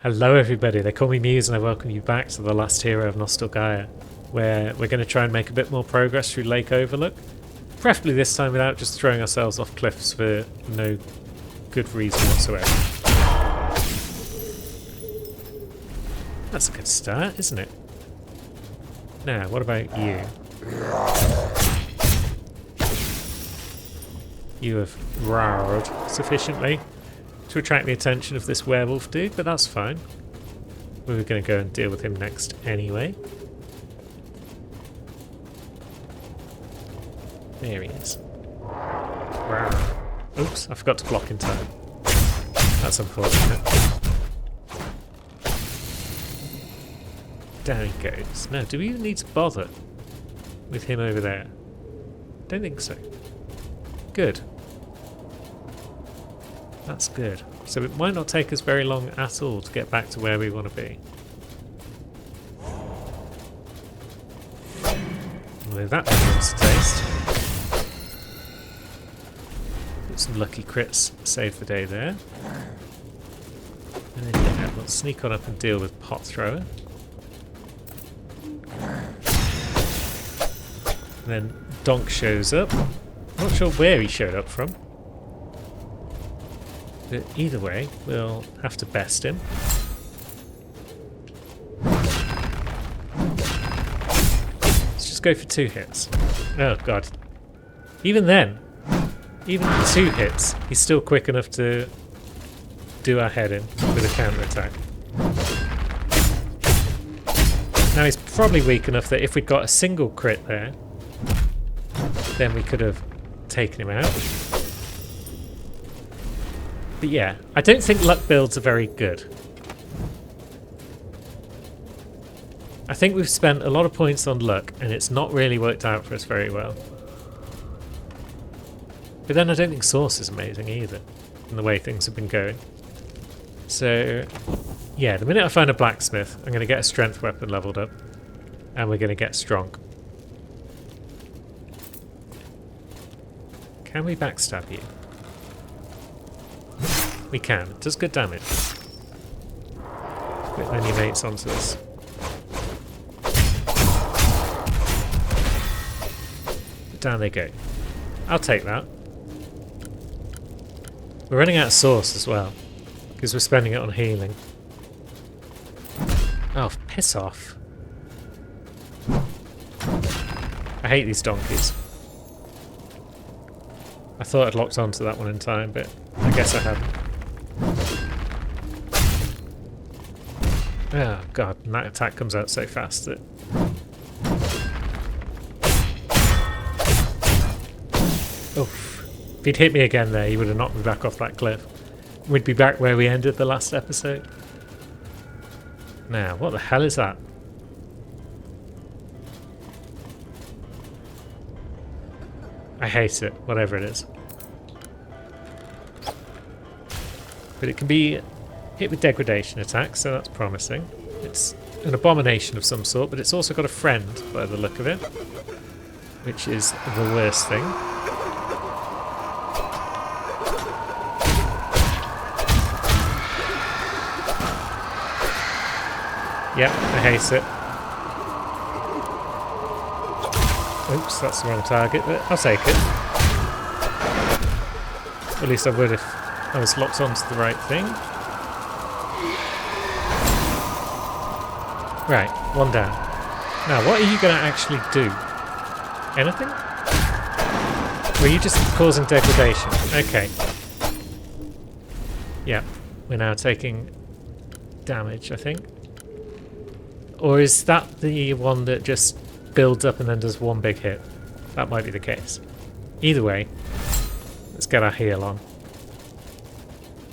Hello everybody, they call me Muse and I welcome you back to the last hero of Nostalgaia, where we're going to try and make a bit more progress through Lake Overlook. Preferably this time without just throwing ourselves off cliffs for no good reason whatsoever. That's a good start, isn't it? Now, what about you? You have roared sufficiently to attract the attention of this werewolf dude, but that's fine. We were going to go and deal with him next anyway. There he is. Rawr. Oops, I forgot to block in time. That's unfortunate. Down he goes. Now, do we even need to bother with him over there? Don't think so. Good. That's good. So it might not take us very long at all to get back to where we want to be. Although that wants a taste. Got some lucky crits, save the day there. And then yeah, we'll sneak on up and deal with Pot Thrower. And then Donk shows up. Not sure where he showed up from. But either way, we'll have to best him. Let's just go for 2 hits. Oh god. Even then, even 2 hits, he's still quick enough to do our head in with a counter attack. Now he's probably weak enough that if we'd got a single crit there, then we could have taken him out. But yeah, I don't think luck builds are very good. I think we've spent a lot of points on luck and it's not really worked out for us very well. But then I don't think Source is amazing either, in the way things have been going. So yeah, the minute I find a blacksmith, I'm going to get a strength weapon leveled up and we're going to get strong. Can we backstab you? We can. It does good damage. Put many mates onto us. Down they go. I'll take that. We're running out of Source as well, because we're spending it on healing. Oh, piss off. I hate these donkeys. I thought I'd locked onto that one in time, but I guess I haven't. Oh god, and that attack comes out so fast that... Oof. If he'd hit me again there, he would have knocked me back off that cliff. We'd be back where we ended the last episode. Now, what the hell is that? I hate it, whatever it is. But it can be hit with degradation attacks, so that's promising. It's an abomination of some sort, but it's also got a friend by the look of it, which is the worst thing. Yep, I hate it. Oops, that's the wrong target, but I'll take it. At least I would if I was locked onto the right thing. Right, one down. Now, what are you going to actually do? Anything? Or are you just causing degradation? Okay. Yeah, we're now taking damage, I think. Or is that the one that just builds up and then does one big hit? That might be the case. Either way, let's get our heal on.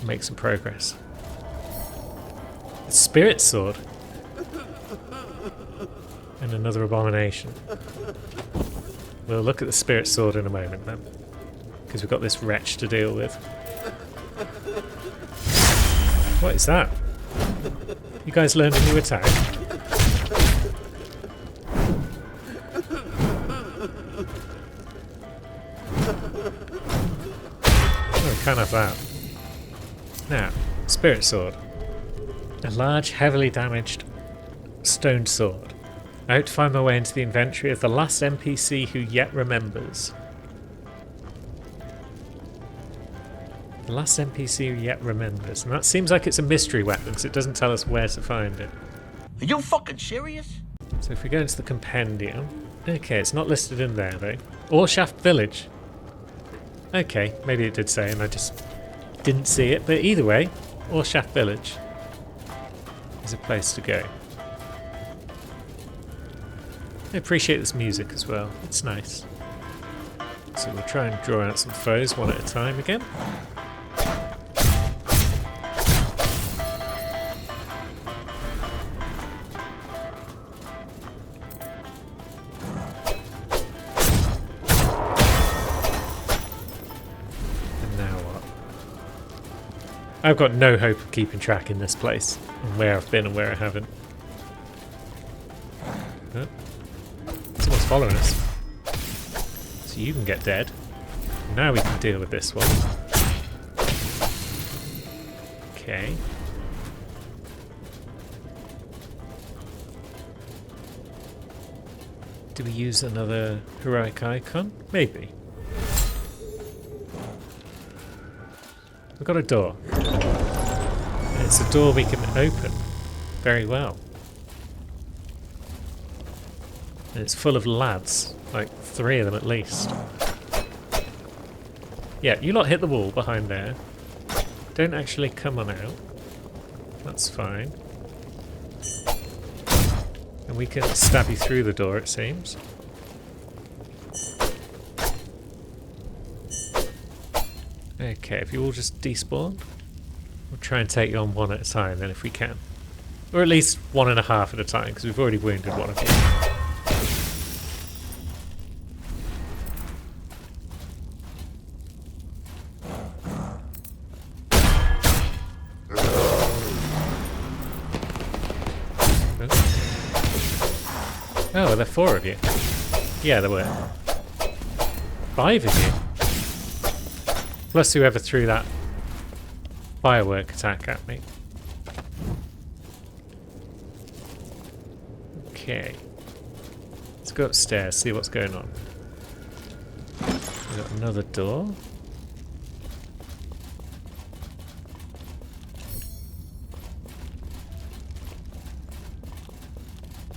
Make some progress. The Spirit Sword. And another abomination. We'll look at the Spirit Sword in a moment then. Because we've got this wretch to deal with. What is that? You guys learned a new attack? Oh, we can't have that. Now, Spirit Sword. A large, heavily damaged stone sword. I hope to find my way into the inventory of the last NPC who yet remembers. The last NPC who yet remembers. And that seems like it's a mystery weapon, because it doesn't tell us where to find it. Are you fucking serious? So if we go into the compendium... Okay, it's not listed in there, though. Orshaft Village. Okay, maybe it did say, and I just didn't see it. But either way, Orshaft Village is a place to go. I appreciate this music as well. It's nice. So we'll try and draw out some foes one at a time again. And now what? I've got no hope of keeping track in this place, and where I've been and where I haven't. Oh. Someone's following us. So you can get dead. Now we can deal with this one. Okay. Do we use another heroic icon? Maybe. We've got a door. And it's a door we can open very well. And it's full of lads, like 3 of them at least. Yeah, you lot hit the wall behind there. Don't actually come on out. That's fine. And we can stab you through the door, it seems. Okay, if you all just despawn, we'll try and take you on one at a time then if we can. Or at least 1.5 at a time, because we've already wounded one of you. Oh, are there 4 of you? Yeah, there were. 5 of you. Plus whoever threw that firework attack at me. Okay. Let's go upstairs, see what's going on. We've got another door.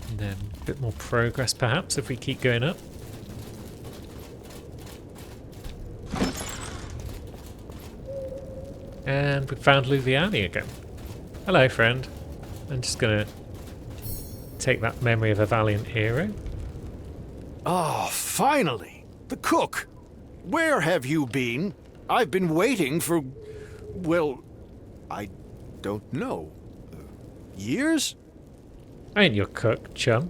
And then a bit more progress perhaps if we keep going up. And we found Luviani again. Hello, friend. I'm just gonna take that memory of a valiant hero. Ah, finally! The cook! Where have you been? I've been waiting for... well, I don't know. Years? I ain't your cook, chum.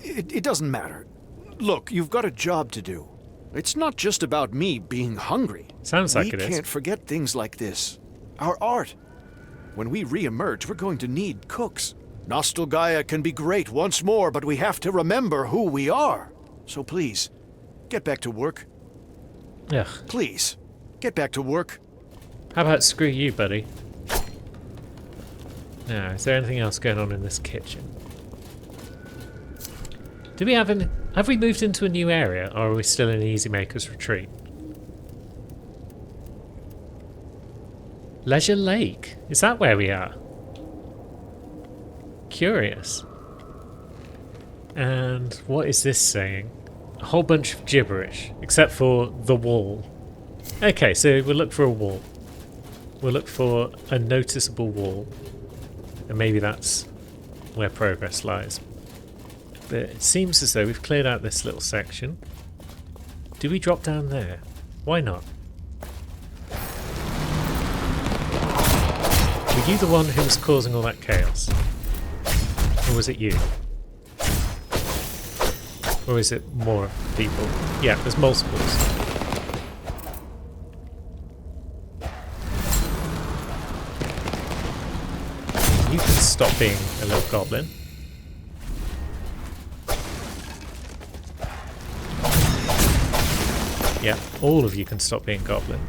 It doesn't matter. Look, you've got a job to do. It's not just about me being hungry. Sounds like it is. We can't forget things like this. Our art. When we re-emerge, we're going to need cooks. Nostalgaia can be great once more, but we have to remember who we are. So please, get back to work. Ugh. Please, get back to work. How about screw you, buddy? Now, is there anything else going on in this kitchen? Do we have an... Have we moved into a new area, or are we still in Easy Maker's Retreat? Leisure Lake? Is that where we are? Curious. And what is this saying? A whole bunch of gibberish, except for the wall. Okay, so we'll look for a wall. We'll look for a noticeable wall. And maybe that's where progress lies. But it seems as though we've cleared out this little section. Do we drop down there? Why not? Were you the one who was causing all that chaos? Or was it you? Or is it more people? Yeah, there's multiples. You can stop being a little goblin. Yeah, all of you can stop being goblins.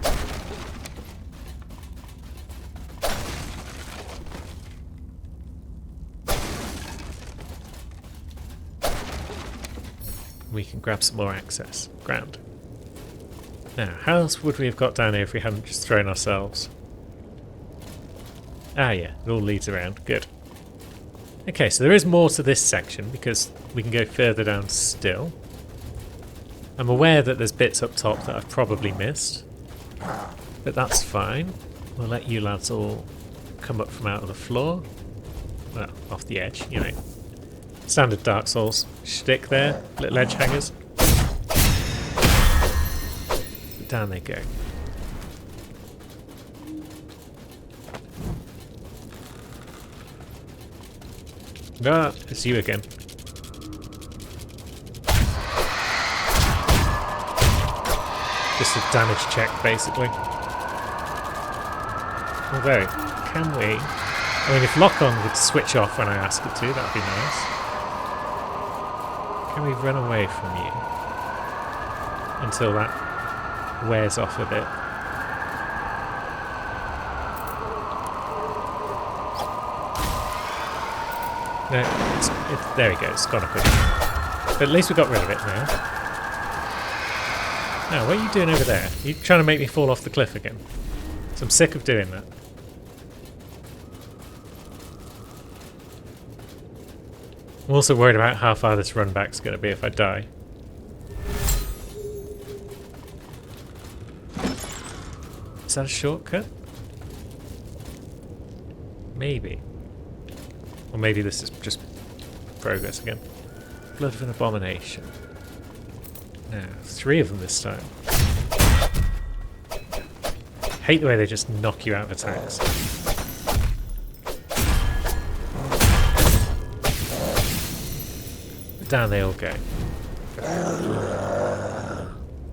We can grab some more access. Grand. Now, how else would we have got down here if we hadn't just thrown ourselves? Ah yeah, it all leads around. Good. Okay, so there is more to this section because we can go further down still. I'm aware that there's bits up top that I've probably missed, but that's fine. We'll let you lads all come up from out of the floor. Well, off the edge, you know. Standard Dark Souls shtick there, little edge hangers. Down they go. Ah, it's you again. Just a damage check, basically. Although, can we... I mean, if lock-on would switch off when I ask it to, that'd be nice. Can we run away from you? Until that wears off a bit. No, there we go, it's gone up a bit. But at least we got rid of it now. Now, what are you doing over there? Are you trying to make me fall off the cliff again? So I'm sick of doing that. I'm also worried about how far this run back's going to be if I die. Is that a shortcut? Maybe. Or maybe this is just progress again. Blood of an Abomination. Now, 3 of them this time. Hate the way they just knock you out of attacks. Down they all go.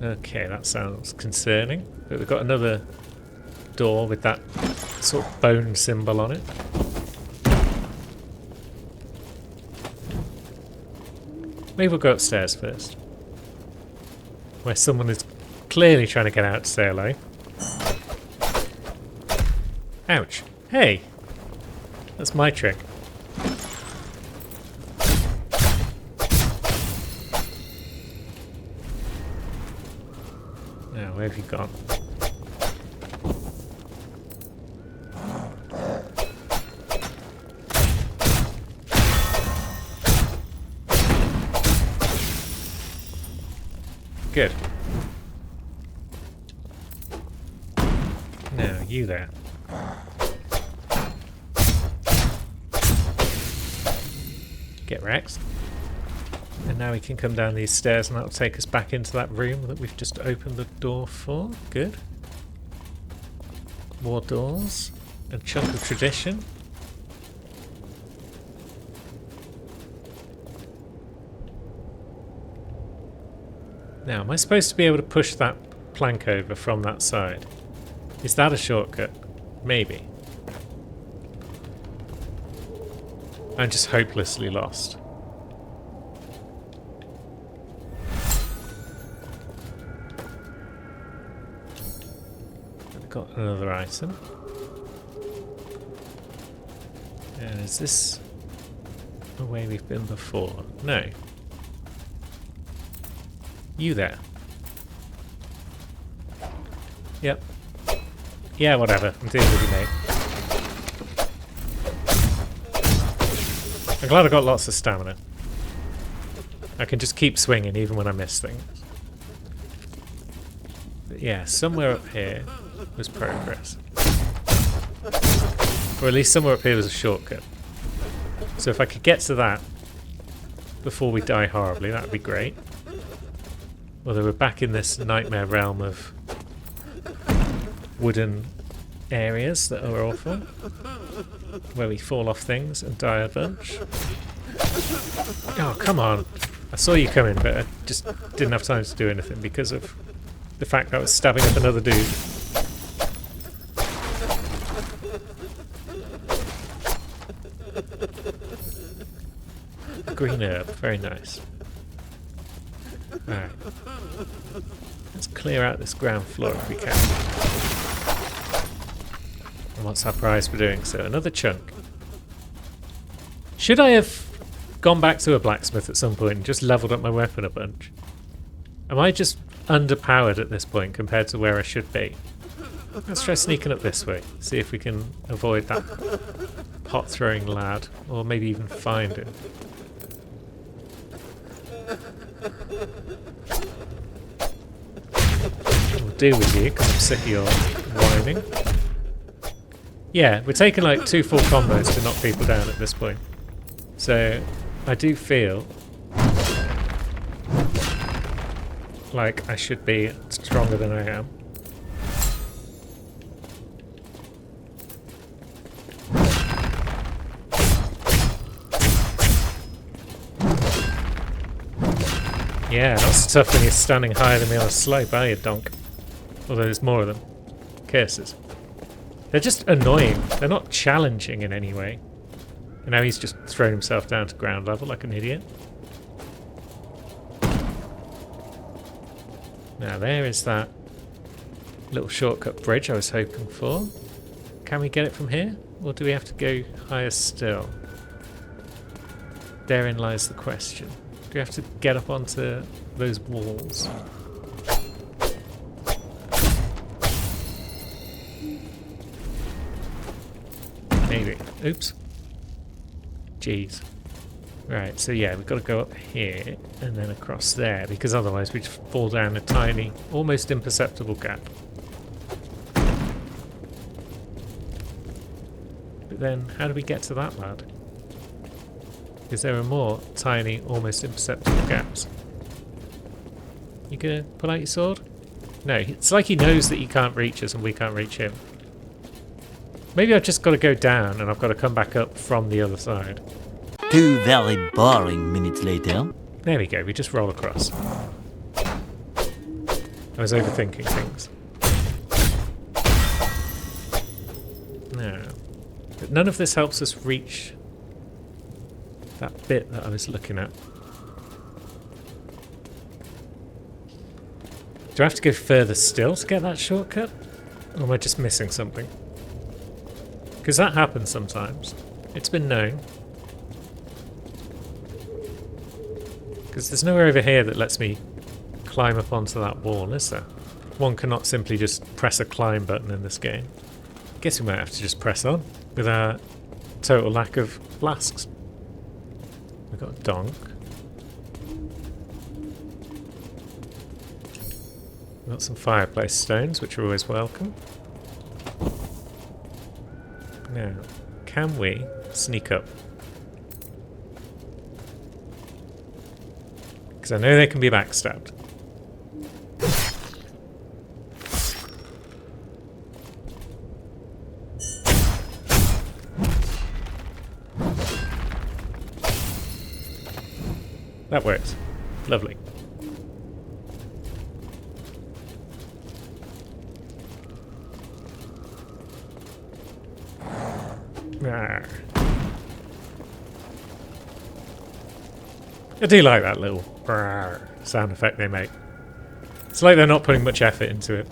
Okay, that sounds concerning. But we've got another door with that sort of bone symbol on it. Maybe we'll go upstairs first. Where someone is clearly trying to get out to say hello. Ouch. Hey! That's my trick. Now, where have you gone? Good. Now, you there. Get wrecked. And now we can come down these stairs and that'll take us back into that room that we've just opened the door for. Good. More doors. A chunk of tradition. Now, am I supposed to be able to push that plank over from that side? Is that a shortcut? Maybe. I'm just hopelessly lost. I've got another item. And is this the way we've been before? No. You there. Yep. Yeah, whatever. I'm dealing with you, mate. I'm glad I got lots of stamina. I can just keep swinging even when I miss things. But yeah, somewhere up here was progress. Or at least somewhere up here was a shortcut. So if I could get to that before we die horribly, that would be great. Although we're back in this nightmare realm of wooden areas that are awful, where we fall off things and die a bunch. Oh, come on. I saw you coming, but I just didn't have time to do anything because of the fact that I was stabbing up another dude. Green herb, very nice. Alright. Let's clear out this ground floor if we can. And what's our prize for doing so? Another chunk. Should I have gone back to a blacksmith at some point and just leveled up my weapon a bunch? Am I just underpowered at this point compared to where I should be? Let's try sneaking up this way. See if we can avoid that pot-throwing lad. Or maybe even find him. I'll deal with you because I'm sick of your whining. Yeah, we're taking like 2 full combos to knock people down at this point. So, I do feel like I should be stronger than I am. Yeah, that's tough when you're standing higher than me on a slope, are you, donk? Although there's more of them. Curses. They're just annoying. They're not challenging in any way. And now he's just thrown himself down to ground level like an idiot. Now there is that little shortcut bridge I was hoping for. Can we get it from here? Or do we have to go higher still? Therein lies the question. Do we have to get up onto those walls? Maybe. Oops. Jeez. Right, so yeah, we've got to go up here and then across there, because otherwise we just fall down a tiny, almost imperceptible gap. But then, how do we get to that lad? Because there are more tiny, almost imperceptible gaps. You gonna pull out your sword? No, it's like he knows that he can't reach us and we can't reach him. Maybe I've just got to go down and I've got to come back up from the other side. 2 very boring minutes later. There we go, we just roll across. I was overthinking things. No. But none of this helps us reach that bit that I was looking at. Do I have to go further still to get that shortcut? Or am I just missing something? Because that happens sometimes. It's been known. Because there's nowhere over here that lets me climb up onto that wall, is there? One cannot simply just press a climb button in this game. Guess we might have to just press on with our total lack of flasks. We've got a donk. We've got some fireplace stones, which are always welcome. Now, can we sneak up? Because I know they can be backstabbed. That works. Lovely. Rawr. I do like that little sound effect they make. It's like they're not putting much effort into it.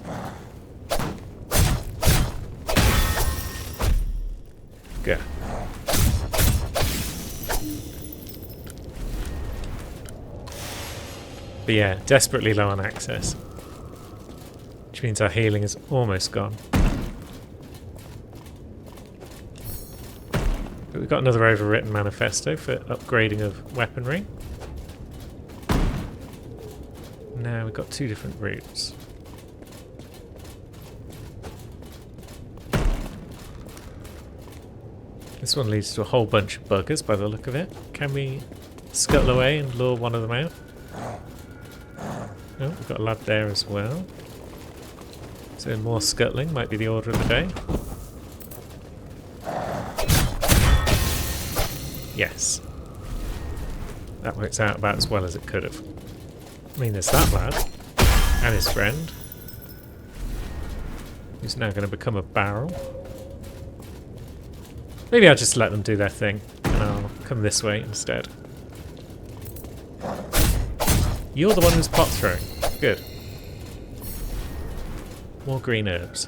Good. But yeah, desperately low on access. Which means our healing is almost gone. But we've got another overwritten manifesto for upgrading of weaponry. Now we've got 2 different routes. This one leads to a whole bunch of buggers by the look of it. Can we scuttle away and lure one of them out? Oh, we've got a lad there as well. So more scuttling might be the order of the day. Yes. That works out about as well as it could have. I mean, there's that lad. And his friend. Who's now going to become a barrel. Maybe I'll just let them do their thing. And I'll come this way instead. You're the one who's pot throwing. Good. More green herbs.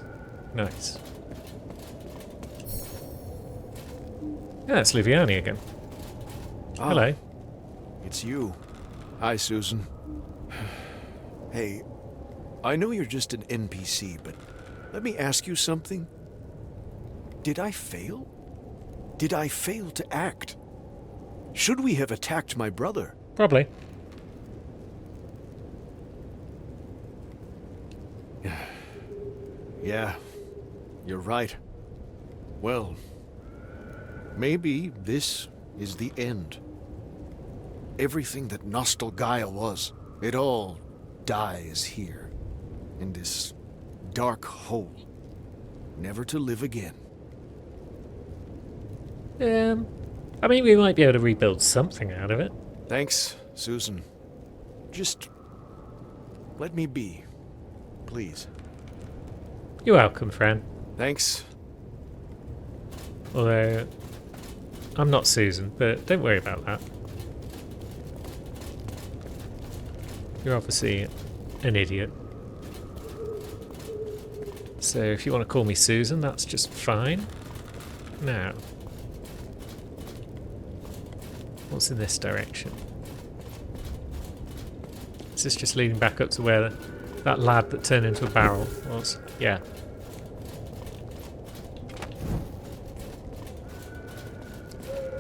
Nice. Yeah, it's Liviani again. Ah, Hello. it's you. Hi, Susan. Hey, I know you're just an NPC, but let me ask you something. Did I fail? Did I fail to act? Should we have attacked my brother? Probably. Yeah, you're right. Well, maybe this is the end. Everything that Nostalgaia was, it all dies here, in this dark hole, never to live again. I mean, we might be able to rebuild something out of it. Thanks, Susan. Just let me be, please. You're welcome, friend. Thanks. Although, I'm not Susan, but don't worry about that. You're obviously an idiot. So if you want to call me Susan, that's just fine. Now, what's in this direction? Is this just leading back up to where that lad that turned into a barrel was? Yeah.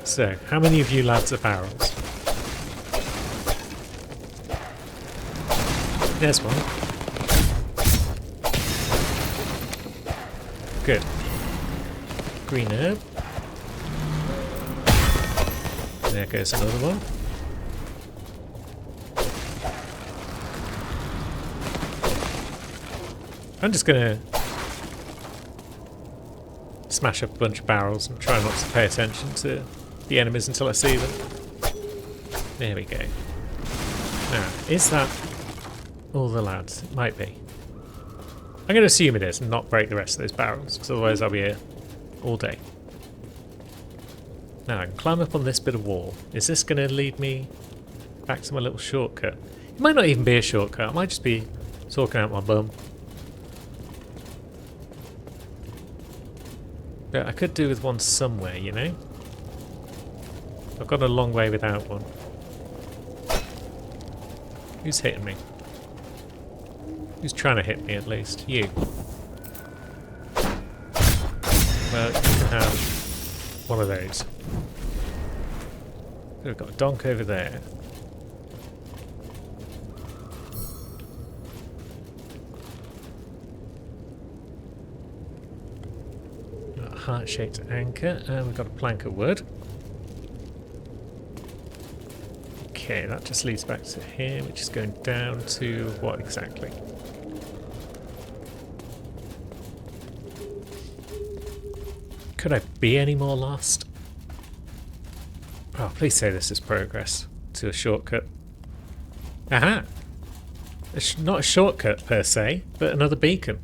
So, how many of you lads are barrels? There's one. Good. Green herb. There goes another one. I'm just gonna smash up a bunch of barrels and try not to pay attention to the enemies until I see them. There we go. Now, is that all the lads? It might be. I'm going to assume it is and not break the rest of those barrels, because otherwise I'll be here all day. Now, I can climb up on this bit of wall. Is this going to lead me back to my little shortcut? It might not even be a shortcut. It might just be talking out my bum. But I could do with one somewhere, you know? I've gone a long way without one. Who's hitting me? Who's trying to hit me at least? You. Well, you can have one of those. We've got a donk over there. Got a heart-shaped anchor, and we've got a plank of wood. Okay, that just leads back to here, which is going down to what exactly? Could I be any more lost? Oh, please say this is progress to a shortcut. Aha! It's not a shortcut per se, but another beacon.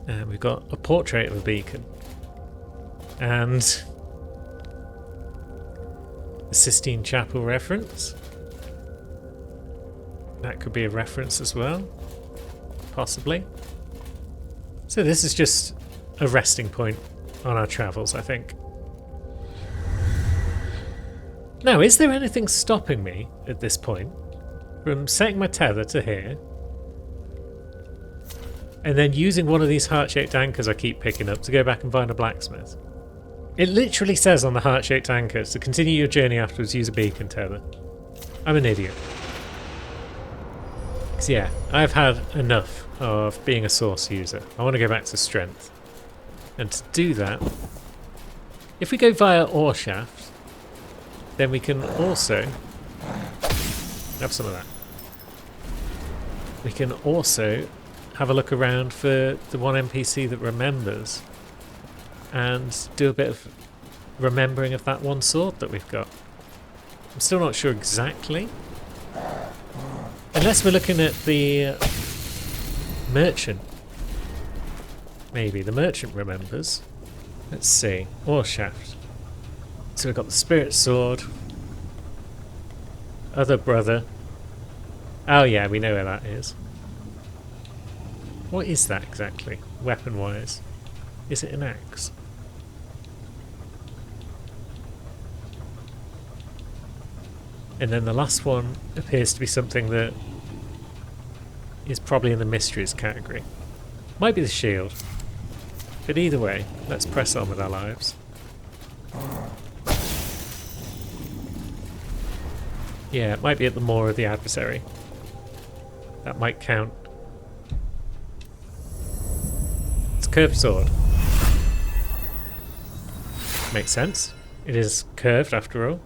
And we've got a portrait of a beacon. And a Sistine Chapel reference. That could be a reference as well. Possibly. So this is just a resting point on our travels, I think. Now, is there anything stopping me at this point from setting my tether to here and then using one of these heart-shaped anchors I keep picking up to go back and find a blacksmith? It literally says on the heart-shaped anchors to continue your journey afterwards, use a beacon tether. I'm an idiot. Because yeah, I've had enough of being a source user. I want to go back to strength. And to do that, if we go via ore shaft, then we can also have some of that. We can also have a look around for the one NPC that remembers and do a bit of remembering of that one sword that we've got. I'm still not sure exactly. Unless we're looking at the merchant. Maybe the merchant remembers. Let's see. Ore shaft. So we've got the spirit sword. Other brother. Oh yeah, we know where that is. What is that exactly, weapon-wise? Is it an axe? And then the last one appears to be something that is probably in the mysteries category. Might be the shield. But either way, let's press on with our lives. Yeah, it might be at the maw of the adversary. That might count. It's a curved sword. Makes sense. It is curved after all.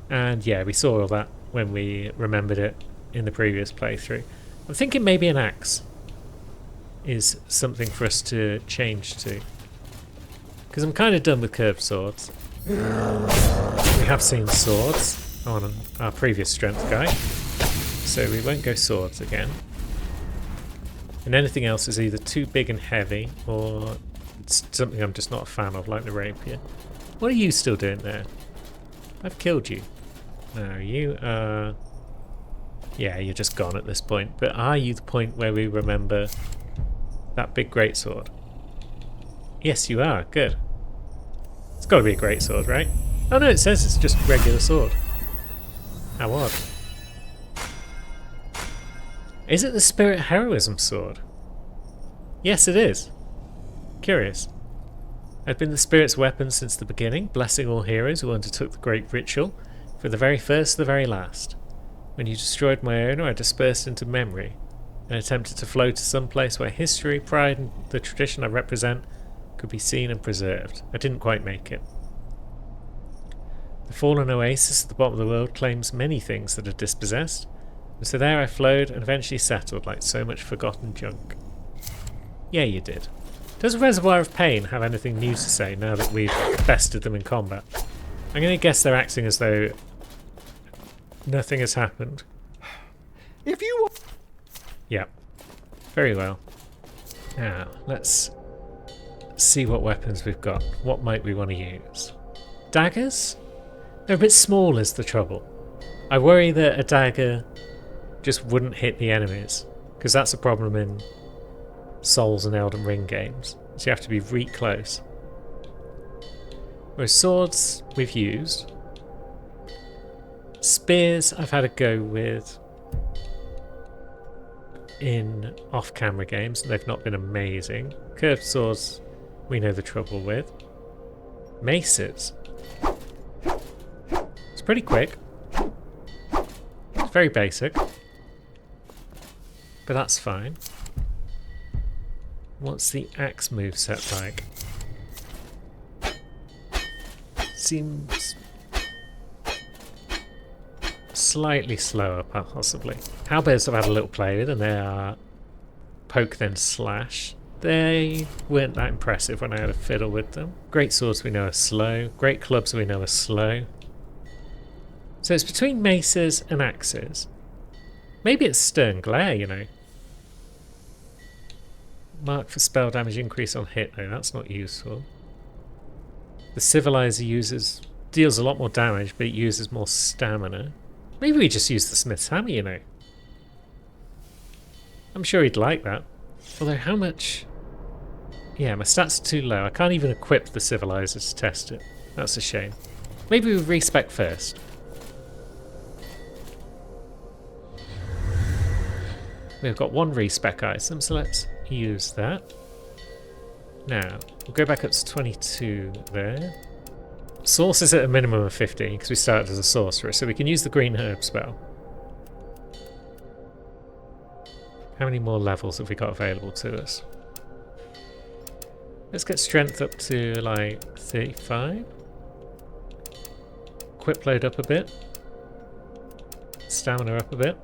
And yeah, we saw all that when we remembered it in the previous playthrough. I'm thinking maybe an axe is something for us to change to. Because I'm kind of done with curved swords. We have seen swords on our previous strength guy. So we won't go swords again. And anything else is either too big and heavy or it's something I'm just not a fan of, like the rapier. What are you still doing there? I've killed you. No, you are... Yeah, you're just gone at this point. But are you the point where we remember that big greatsword? Yes, you are. Good. It's got to be a greatsword, right? Oh no, it says it's just a regular sword. How odd. Is it the Spirit Heroism sword? Yes, it is. Curious. I've been the Spirit's weapon since the beginning, blessing all heroes who undertook the great ritual, from the very first to the very last. When you destroyed my owner, I dispersed into memory, and attempted to flow to some place where history, pride, and the tradition I represent could be seen and preserved. I didn't quite make it. The fallen oasis at the bottom of the world claims many things that are dispossessed, and so there I flowed and eventually settled like so much forgotten junk. Yeah, you did. Does Reservoir of Pain have anything new to say now that we've bested them in combat? I'm going to guess they're acting as though nothing has happened. If you... Yep. Very well. Now, let's see what weapons we've got. What might we want to use? Daggers? They're a bit small is the trouble. I worry that a dagger just wouldn't hit the enemies, because that's a problem in Souls and Elden Ring games. So you have to be really close. Whereas swords we've used. Spears I've had a go with in off-camera games, and they've not been amazing. Curved swords we know the trouble with. Maces. It's pretty quick. It's very basic. But that's fine. What's the axe moveset like? Seems slightly slower, possibly. Halberds I've had a little play with, and they are poke then slash. They weren't that impressive when I had a fiddle with them. Great swords we know are slow. Great clubs we know are slow. So it's between maces and axes. Maybe it's Stern Glare, you know. Mark for spell damage increase on hit. No, that's not useful. The Civilizer deals a lot more damage, but it uses more stamina. Maybe we just use the Smith's Hammer, you know. I'm sure he'd like that. Although how much... Yeah, my stats are too low. I can't even equip the Civilizer to test it. That's a shame. Maybe we respec first. We've got one respec item, so let's use that. Now, we'll go back up to 22 there. Source is at a minimum of 15 because we started as a sorcerer, so we can use the green herb spell. How many more levels have we got available to us? Let's get strength up to like 35. Equip load up a bit. Stamina up a bit.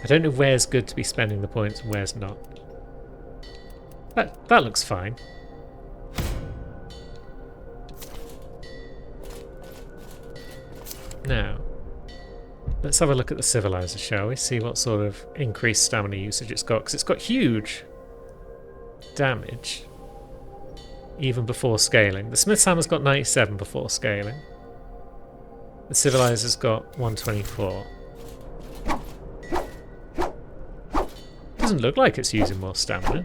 I don't know where's good to be spending the points and where's not. That looks fine. Now, let's have a look at the Civilizer, shall we? See what sort of increased stamina usage it's got, because it's got huge damage even before scaling. The Smith's Hammer's got 97 before scaling. The Civilizer's got 124. Doesn't look like it's using more stamina.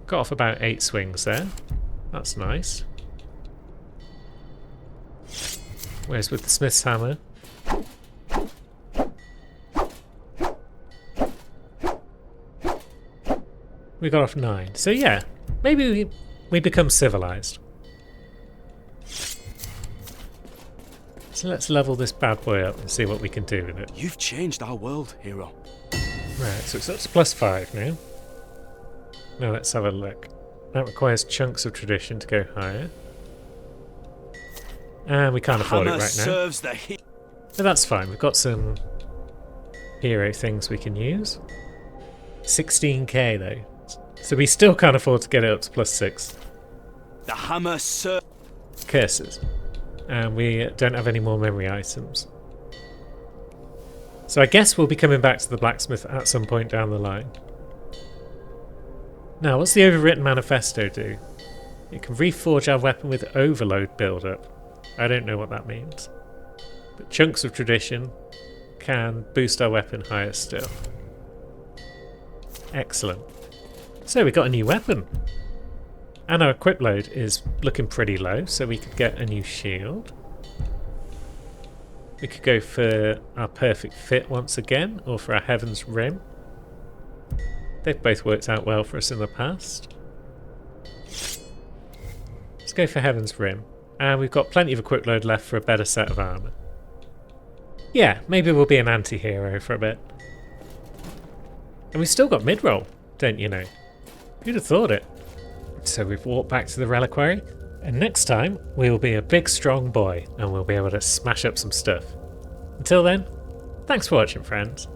Got off about 8 swings there. That's nice. Whereas with the Smith's Hammer, we got off 9. So yeah, maybe we become civilized. So let's level this bad boy up and see what we can do with it. You've changed our world, hero. Right, so it's up to +5 now. Now let's have a look. That requires chunks of tradition to go higher. And we can't afford it Hammer right now. serves the But that's fine, we've got some hero things we can use. 16k though. So we still can't afford to get it up to +6. The hammer serves. Curses. And we don't have any more memory items. So I guess we'll be coming back to the blacksmith at some point down the line. Now, what's the overwritten manifesto do? It can reforge our weapon with overload build-up. I don't know what that means. But chunks of tradition can boost our weapon higher still. Excellent. So we got a new weapon. And our equip load is looking pretty low, so we could get a new shield. We could go for our perfect fit once again, or for our Heaven's Rim. They've both worked out well for us in the past. Let's go for Heaven's Rim. And we've got plenty of equip load left for a better set of armour. Yeah, maybe we'll be an anti-hero for a bit. And we've still got mid-roll, don't you know? Who'd have thought it? So we've walked back to the reliquary, and next time we will be a big strong boy and we'll be able to smash up some stuff. Until then, thanks for watching, friends.